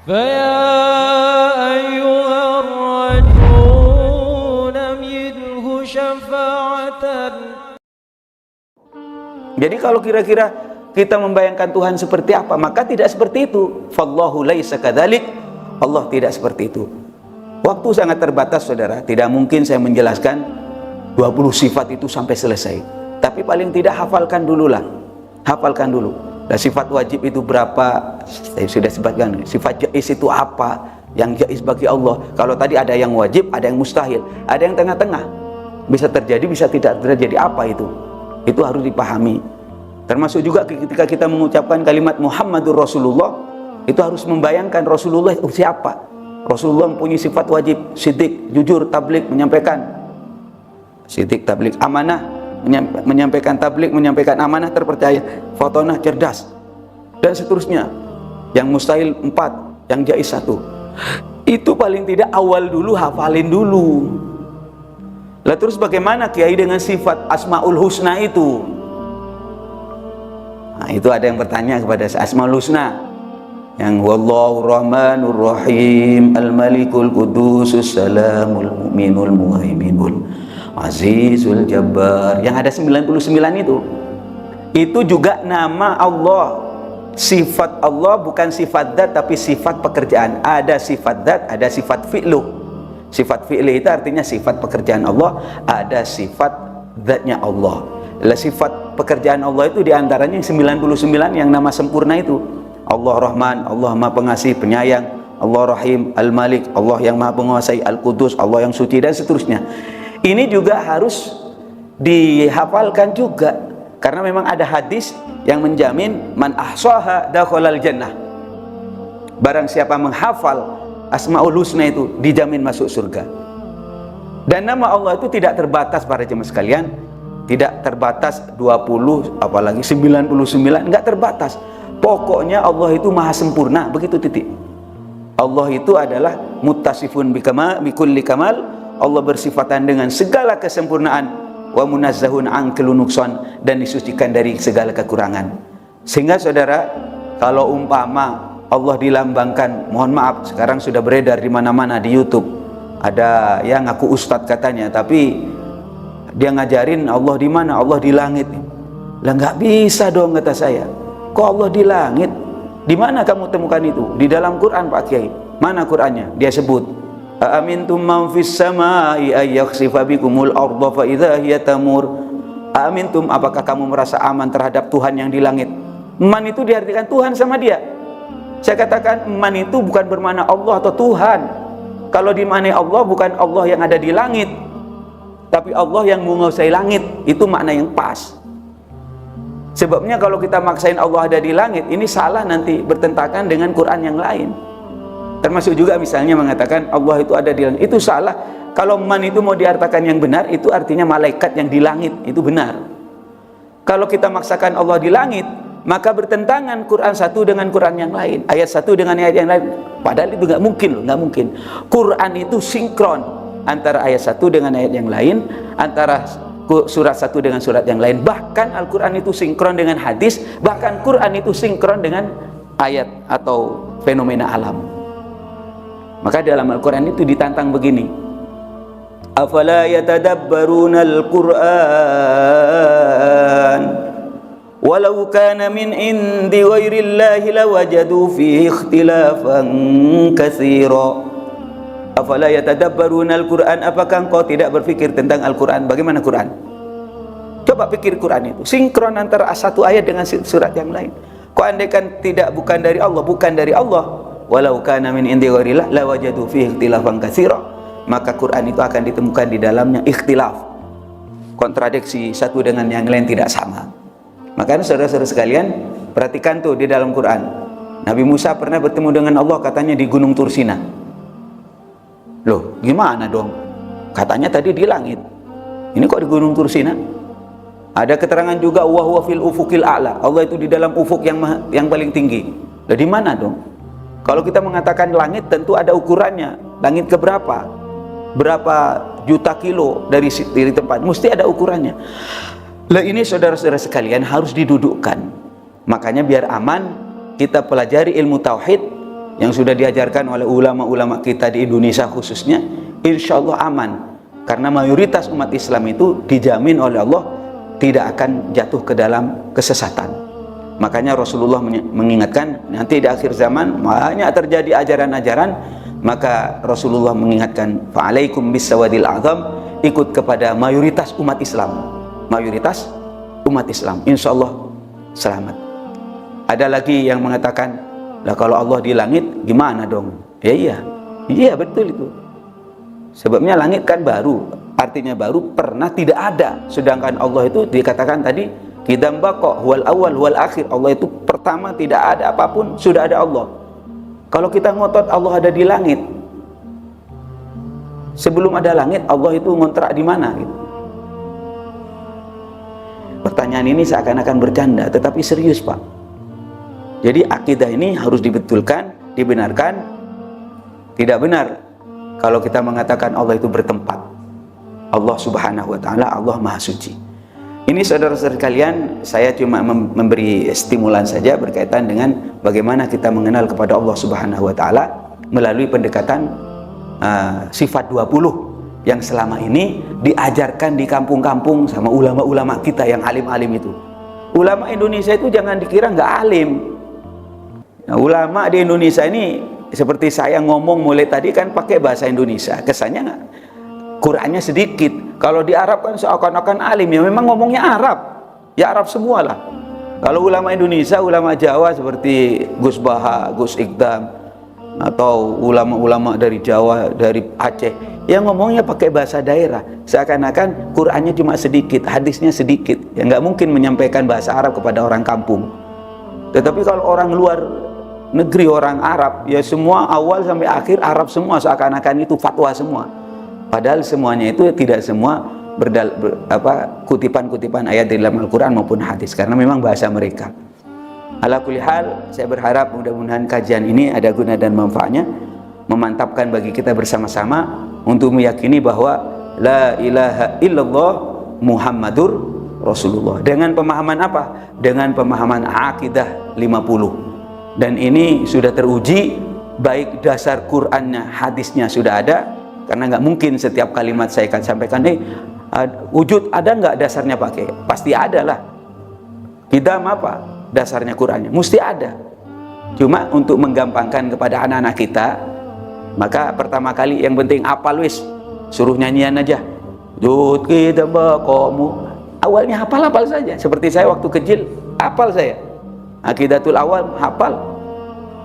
فيا أيها الرجل منه شفاعة. Jadi kalau kira-kira kita membayangkan Tuhan seperti apa, maka tidak seperti itu. Fallahu laisa kadzalik. Allah tidak seperti itu. Waktu sangat terbatas, saudara. Tidak mungkin saya menjelaskan 20 sifat itu sampai selesai. Tapi paling tidak hafalkan dululah. Hafalkan dulu. Dan sifat wajib itu berapa? Saya sudah sebutkan. Sifat jaiz itu apa? Yang jaiz bagi Allah. Kalau tadi ada yang wajib, ada yang mustahil, ada yang tengah-tengah. Bisa terjadi, bisa tidak terjadi. Apa itu? Itu harus dipahami. Termasuk juga ketika kita mengucapkan kalimat Muhammadur Rasulullah, itu harus membayangkan Rasulullah itu siapa. Rasulullah mempunyai sifat wajib, siddiq, jujur, tabligh, menyampaikan. Siddiq, tabligh, amanah, menyampaikan tabligh, menyampaikan amanah, terpercaya, fatonah, cerdas, dan seterusnya. Yang mustahil 4, yang jaiz 1. Itu paling tidak awal dulu, hafalin dulu. Lah terus bagaimana kiai dengan sifat Asmaul Husna itu? Nah, itu ada yang bertanya kepada Asmaul Husna. Yang wallahu rahmanur rahim, al-malikul qudusus salamul mu'minul muhaiminul azizul jabbar. Yang ada 99 itu. Itu juga nama Allah. Sifat Allah bukan sifat dzat tapi sifat pekerjaan. Ada sifat dzat, ada sifat fi'lu. Sifat fi'li itu artinya sifat pekerjaan Allah, ada sifat zatnya Allah. Sifat pekerjaan Allah itu diantaranya 99 yang nama sempurna itu. Allah Rahman, Allah Maha Pengasih, Penyayang, Allah Rahim, Al-Malik, Allah yang Maha Penguasai, Al-Qudus, Allah yang suci, dan seterusnya. Ini juga harus dihafalkan juga, karena memang ada hadis yang menjamin man ahsaha dakhalal jannah. Barang siapa menghafal Asmaul Husna itu dijamin masuk surga. Dan nama Allah itu tidak terbatas para jemaah sekalian, tidak terbatas 20 apalagi 99, enggak terbatas. Pokoknya Allah itu maha sempurna, begitu titik. Allah itu adalah muttasifun bikulli kamal. Allah bersifatan dengan segala kesempurnaan, wa munazzahun an kulli nuqsan, dan disucikan dari segala kekurangan. Sehingga saudara, kalau umpama Allah dilambangkan, mohon maaf, sekarang sudah beredar di mana-mana di YouTube. Ada yang ngaku ustadz katanya, tapi dia ngajarin Allah di mana? Allah di langit. Lah nggak bisa dong, kata saya. Kok Allah di langit? Di mana kamu temukan itu? Di dalam Quran, Pak Kiai. Mana Qurannya? Dia sebut, "Amintum man fis samai ay yakhsifa bikumul arda fa idza hiya tamur." Amintum, apakah kamu merasa aman terhadap Tuhan yang di langit? Man itu diartikan Tuhan sama dia. Saya katakan man itu bukan bermakna Allah atau Tuhan. Kalau dimaknai Allah bukan Allah yang ada di langit, tapi Allah yang menguasai langit. Itu makna yang pas. Sebabnya kalau kita maksain Allah ada di langit, ini salah, nanti bertentangan dengan Quran yang lain. Termasuk juga misalnya mengatakan Allah itu ada di langit, itu salah. Kalau man itu mau diartikan yang benar, itu artinya malaikat yang di langit, itu benar. Kalau kita maksakan Allah di langit, maka bertentangan Quran satu dengan Quran yang lain, ayat satu dengan ayat yang lain. Padahal itu nggak mungkin loh, nggak mungkin. Quran itu sinkron antara ayat satu dengan ayat yang lain, antara surat satu dengan surat yang lain. Bahkan Al-Quran itu sinkron dengan hadis, bahkan Quran itu sinkron dengan ayat atau fenomena alam. Maka dalam Al-Quran itu ditantang begini, afala yatadabbaruna al-Quran walau kana min indi ghairillahi lawajadu fihi ikhtilafan katsira. Afala yatadabbaruna al-Quran, apakah engkau tidak berpikir tentang Al-Quran? Bagaimana Quran? Coba pikir Quran itu sinkron antara satu ayat dengan surat yang lain. Kok andaikan bukan dari Allah, walau kana min indi ghairillah lawajadu fihi ikhtilafan katsira, maka Quran itu akan ditemukan di dalamnya ikhtilaf, kontradiksi, satu dengan yang lain tidak sama. Makanya saudara-saudara sekalian, perhatikan tuh di dalam Quran. Nabi Musa pernah bertemu dengan Allah, katanya di Gunung Tursina. Loh, gimana dong? Katanya tadi di langit. Ini kok di Gunung Tursina? Ada keterangan juga wa huwa fil ufuqil a'la. Allah itu di dalam ufuk yang paling tinggi. Lah di mana dong? Kalau kita mengatakan langit, tentu ada ukurannya. Langit ke berapa? Berapa juta kilo dari tempat? Mesti ada ukurannya. Lah ini saudara-saudara sekalian harus didudukkan. Makanya biar aman, kita pelajari ilmu tauhid, yang sudah diajarkan oleh ulama-ulama kita di Indonesia khususnya, insya Allah aman. Karena mayoritas umat Islam itu dijamin oleh Allah tidak akan jatuh ke dalam kesesatan. Makanya Rasulullah mengingatkan nanti di akhir zaman banyak terjadi ajaran-ajaran, maka Rasulullah mengingatkan fa'alaikum bisawadil azam, ikut kepada mayoritas umat Islam. Mayoritas umat Islam, insya Allah selamat. Ada lagi yang mengatakan, lah kalau Allah di langit gimana dong? Ya iya betul itu. Sebabnya langit kan baru, artinya baru, pernah tidak ada. Sedangkan Allah itu dikatakan tadi qidam baqa wal awal wal akhir. Allah itu pertama, tidak ada apapun, sudah ada Allah. Kalau kita ngotot Allah ada di langit, sebelum ada langit Allah itu ngontrak di mana gitu. Pertanyaan ini seakan-akan bercanda, tetapi serius Pak. Jadi akidah ini harus dibetulkan, dibenarkan. Tidak benar kalau kita mengatakan Allah itu bertempat. Allah subhanahu wa ta'ala, Allah maha suci. Ini saudara-saudara sekalian, saya cuma memberi stimulan saja berkaitan dengan bagaimana kita mengenal kepada Allah subhanahu wa ta'ala melalui pendekatan sifat 20 yang selama ini diajarkan di kampung-kampung sama ulama-ulama kita yang alim-alim itu. Ulama Indonesia itu jangan dikira nggak alim. Nah, ulama di Indonesia ini seperti saya ngomong mulai tadi kan pakai bahasa Indonesia, kesannya nggak, Qurannya sedikit. Kalau di Arab kan seakan-akan alim, ya memang ngomongnya Arab, ya Arab semualah. Kalau ulama Indonesia, ulama Jawa seperti Gus Baha, Gus Ikdam, atau ulama-ulama dari Jawa, dari Aceh, yang ngomongnya pakai bahasa daerah, seakan-akan Qurannya cuma sedikit, hadisnya sedikit, ya nggak mungkin menyampaikan bahasa Arab kepada orang kampung. Tetapi kalau orang luar negeri, orang Arab, ya semua awal sampai akhir Arab semua, seakan-akan itu fatwa semua. Padahal semuanya itu tidak semua kutipan-kutipan ayat di dalam Al-Quran maupun hadis, karena memang bahasa mereka. Ala kulli hal, saya berharap mudah-mudahan kajian ini ada guna dan manfaatnya, memantapkan bagi kita bersama-sama untuk meyakini bahwa la ilaha illallah Muhammadur Rasulullah. Dengan pemahaman apa? Dengan pemahaman akidah 50. Dan ini sudah teruji, baik dasar Qur'annya, hadisnya sudah ada. Karena nggak mungkin setiap kalimat saya akan sampaikan, wujud ada nggak dasarnya pakai? Pasti ada lah. Qidam apa dasarnya Qur'annya? Mesti ada. Cuma untuk menggampangkan kepada anak-anak kita, maka pertama kali yang penting apal wis, suruh nyanyian aja. Jud qidam baqamu. Awalnya hafal-hafal saja. Seperti saya waktu kecil, hafal saya. Aqidatul awal hafal.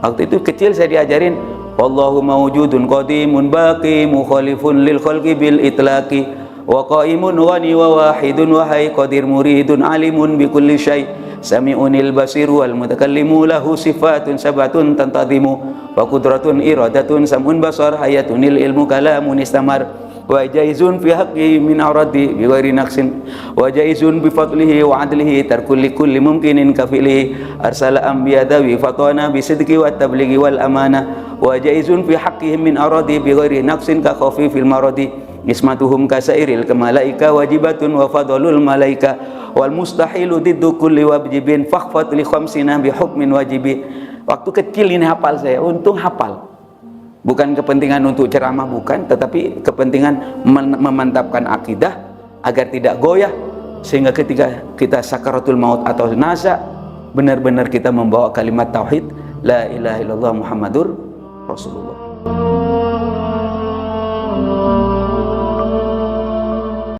Waktu itu kecil saya diajarin wallahu mawjudun qadimun baqi mukhalifun lil khalqi bil itlaqi wa qaimun ghani wa wahidun wa hay qadir muridun alimun bi kulli syai sami'unil basir wal mutakallimu lahu sifatun sabatun tantadimu wa qudratun iradatun samun basar hayatunil ilmu kalamun istamar wa jaizun fi haqqi min aradi bi ghairi naqsin wa jaizun bi fadlihi wa adlihi tarkul kulli mumkinin kafilihi arsala anbiya dawi fatana bi sidqi wa tablighi wal amana wa jaizun fi haqqihim min aradi bi ghairi naqsin ka khafifil maradi ismatuhum kasairil kamalaika wajibatun wa fadlul malaika wal mustahilu diddu kulli wajibin fakhfat li khamsina bi hukmin wajibi. Waktu kecil ini hafal saya, untung hafal. Bukan kepentingan untuk ceramah, bukan, tetapi kepentingan memantapkan akidah agar tidak goyah, sehingga ketika kita sakaratul maut atau jenazah benar-benar kita membawa kalimat tauhid la ilaha illallah Muhammadur Rasulullah.